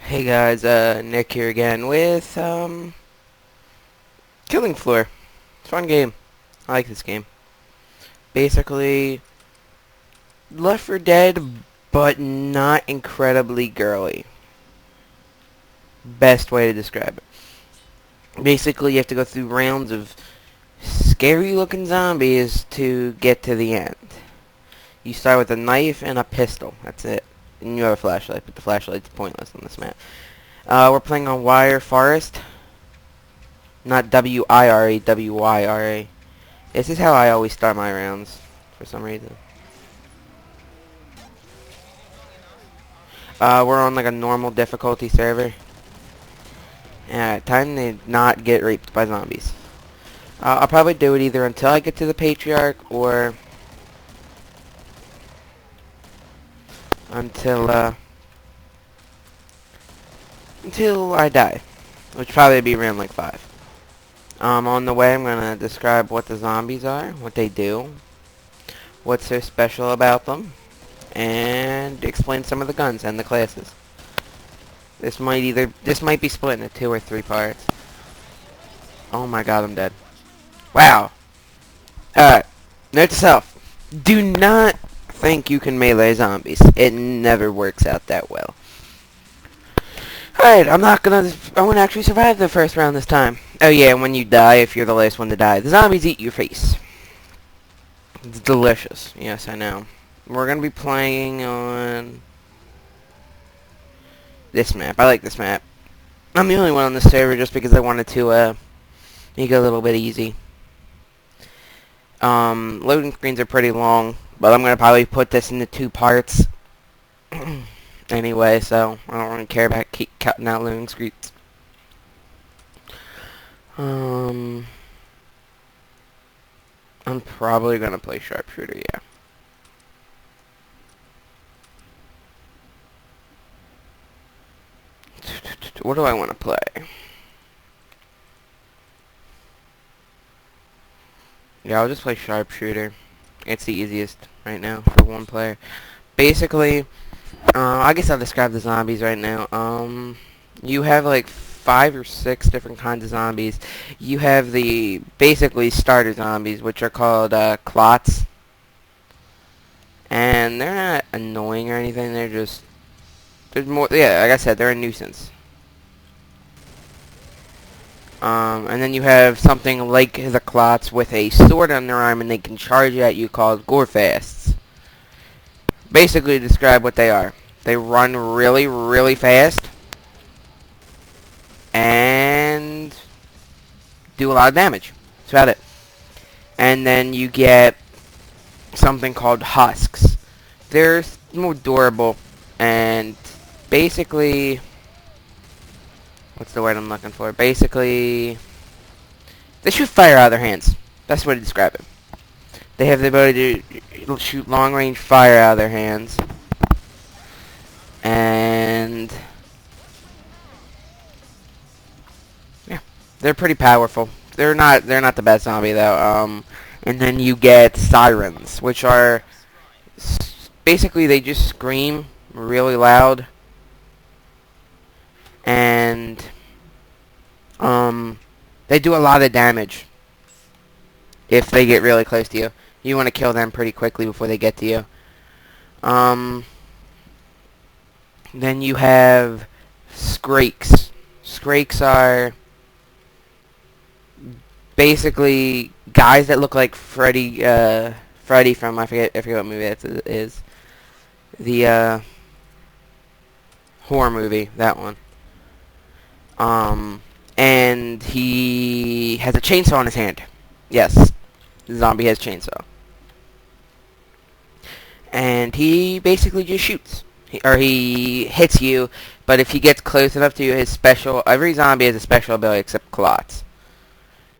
Hey guys, Nick here again with, Killing Floor. It's a fun game. I like this game. Basically, Left 4 Dead, but not incredibly girly. Best way to describe it. Basically, you have to go through rounds of scary looking zombies to get to the end. You start with a knife and a pistol. That's it. And you have a flashlight, but the flashlight's pointless on this map. We're playing on Wire Forest. Not W-I-R-E, W-Y-R-A. This is how I always start my rounds, for some reason. We're on like a normal difficulty server. Yeah, time to not get raped by zombies. I'll probably do it either until I get to the Patriarch, or until I die. Which probably be around like 5. On the way I'm gonna describe what the zombies are, what they do, what's so special about them, and explain some of the guns and the classes. This might be split into 2 or 3 parts. Oh my god, I'm dead. Wow. Alright. Note to self. Do not think you can melee zombies. It never works out that well. Alright, I'm gonna actually survive the first round this time. Oh yeah, when you die, if you're the last one to die, the zombies eat your face. It's delicious. Yes, I know. We're gonna be playing on this map. I like this map. I'm the only one on the server just because I wanted to make it a little bit easy. Loading screens are pretty long, but I'm gonna probably put this into 2 parts anyway, so I don't really care about keep cutting out loading screens. I'm probably gonna play sharpshooter, yeah. What do I want to play? Yeah, I'll just play sharpshooter. It's the easiest right now for one player. Basically, I guess I'll describe the zombies right now. You have like 5 or 6 different kinds of zombies. You have the basically starter zombies, which are called clots. And they're not annoying or anything. There's more. Yeah, like I said, they're a nuisance. And then you have something like the clots with a sword on their arm, and they can charge at you, called gorefasts. Basically, to describe what they are. They run really, really fast, and do a lot of damage. That's about it. And then you get something called husks. They're more durable, and basically, what's the word I'm looking for? Basically, they shoot fire out of their hands. That's the way to describe it. They have the ability to shoot long-range fire out of their hands. And yeah, they're pretty powerful. They're not the best zombie though. And then you get sirens, which are basically they just scream really loud, and they do a lot of damage if they get really close to you. You want to kill them pretty quickly before they get to you. Then you have Skrakes. Skrakes are basically guys that look like Freddy from I forget what movie that is. The horror movie, that one. And he has a chainsaw in his hand. Yes, the zombie has a chainsaw. And he basically just shoots. He hits you, but if he gets close enough to you, every zombie has a special ability except clots.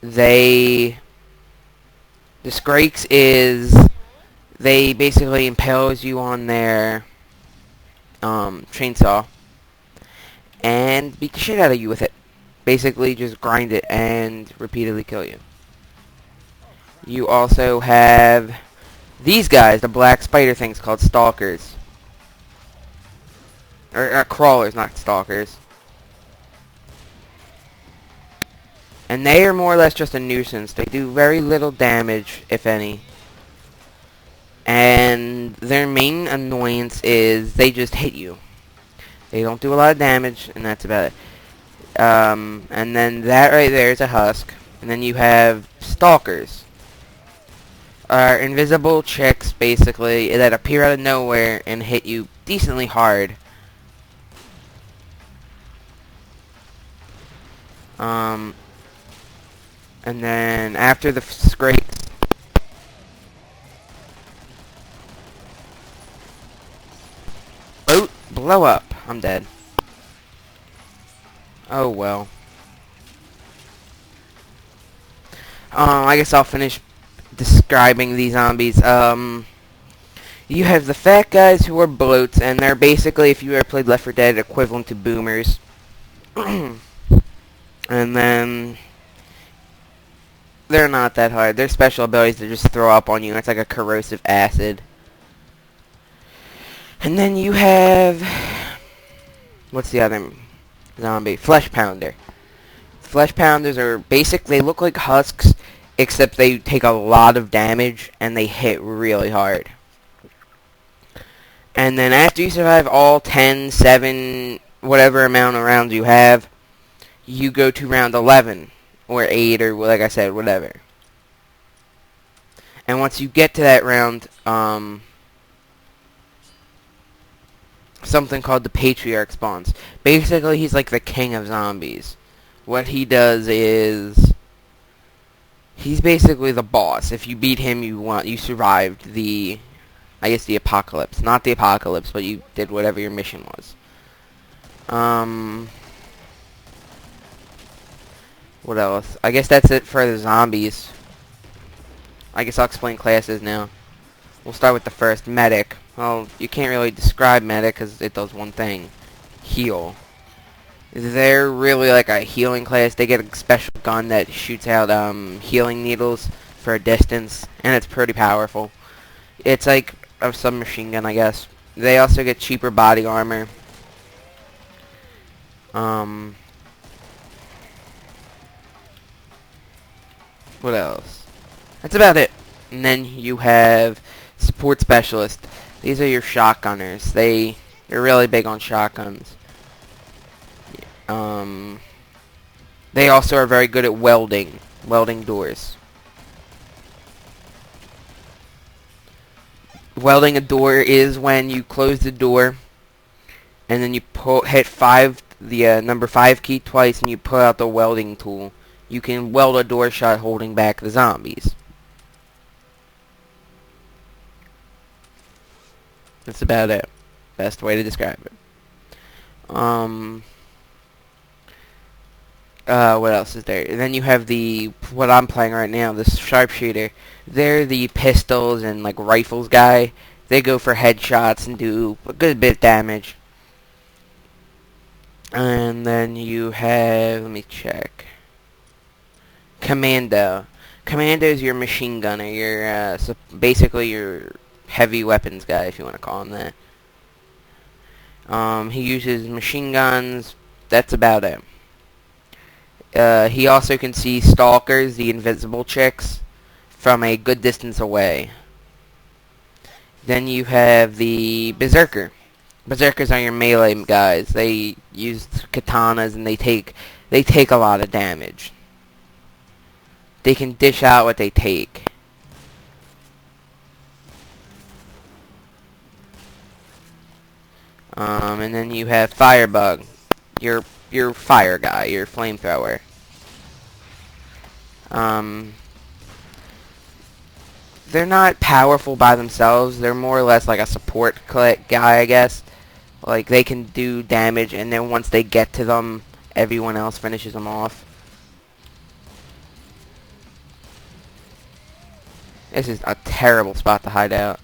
The Skrakes they basically impales you on their chainsaw and beat the shit out of you with it. Basically just grind it and repeatedly kill you. You also have these guys, the black spider things called stalkers. Or crawlers, not stalkers. And they are more or less just a nuisance. They do very little damage, if any. And their main annoyance is they just hit you. They don't do a lot of damage, and that's about it. And then that right there is a husk. And then you have stalkers. Are invisible chicks, basically, that appear out of nowhere and hit you decently hard. And then after the scrapes, blow up. I'm dead. Oh well. I guess I'll finish describing these zombies. You have the fat guys who are bloats, and they're basically, if you ever played Left 4 Dead, equivalent to boomers. And then they're not that hard. Their special abilities to just throw up on you. It's like a corrosive acid. And then you have, what's the other zombie? Flesh Pounder. Flesh Pounders are basic. They look like husks, except they take a lot of damage and they hit really hard. And then after you survive all 10, 7, whatever amount of rounds you have, you go to round 11 or 8 or, like I said, whatever. And once you get to that round, something called the Patriarch spawns. Basically, he's like the king of zombies. What he does is he's basically the boss. If you beat him, you survived the, I guess, the apocalypse. Not the apocalypse, but you did whatever your mission was. What else? I guess that's it for the zombies. I guess I'll explain classes now. We'll start with the first, Medic. Well, you can't really describe Medic because it does one thing. Heal. They're really like a healing class. They get a special gun that shoots out healing needles for a distance, and it's pretty powerful. It's like a submachine gun, I guess. They also get cheaper body armor. What else? That's about it. And then you have support specialist. These are your shotgunners. They're really big on shotguns. They also are very good at welding doors. Welding a door is when you close the door and then you hit the number 5 key twice, and you pull out the welding tool. You can weld a door shut holding back the zombies. That's about it. Best way to describe it. What else is there? And then you have what I'm playing right now, the sharpshooter. They're the pistols and like rifles guy. They go for headshots and do a good bit of damage. And then you have, let me check. Commando. Commando is your machine gunner. Your basically your heavy weapons guy, if you want to call him that. He uses machine guns. That's about it. He also can see stalkers, the invisible chicks, from a good distance away. Then you have the berserker. Berserkers are your melee guys. They use katanas and they take a lot of damage. They can dish out what they take. And then you have Firebug, your fire guy, your flamethrower. They're not powerful by themselves. They're more or less like a support guy, I guess. Like, they can do damage, and then once they get to them, everyone else finishes them off. This is a terrible spot to hide out.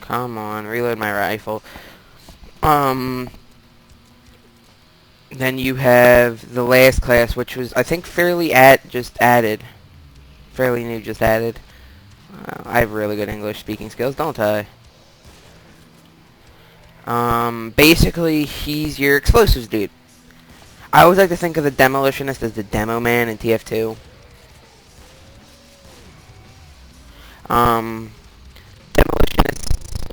Come on, reload my rifle. Then you have the last class, which was, I think, fairly just added. Fairly new, just added. I have really good English speaking skills, don't I? Basically, he's your explosives dude. I always like to think of the demolitionist as the demo man in TF2. Demolitionists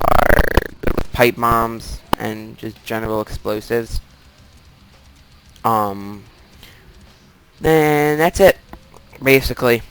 are good with pipe bombs and just general explosives. Then that's it, basically.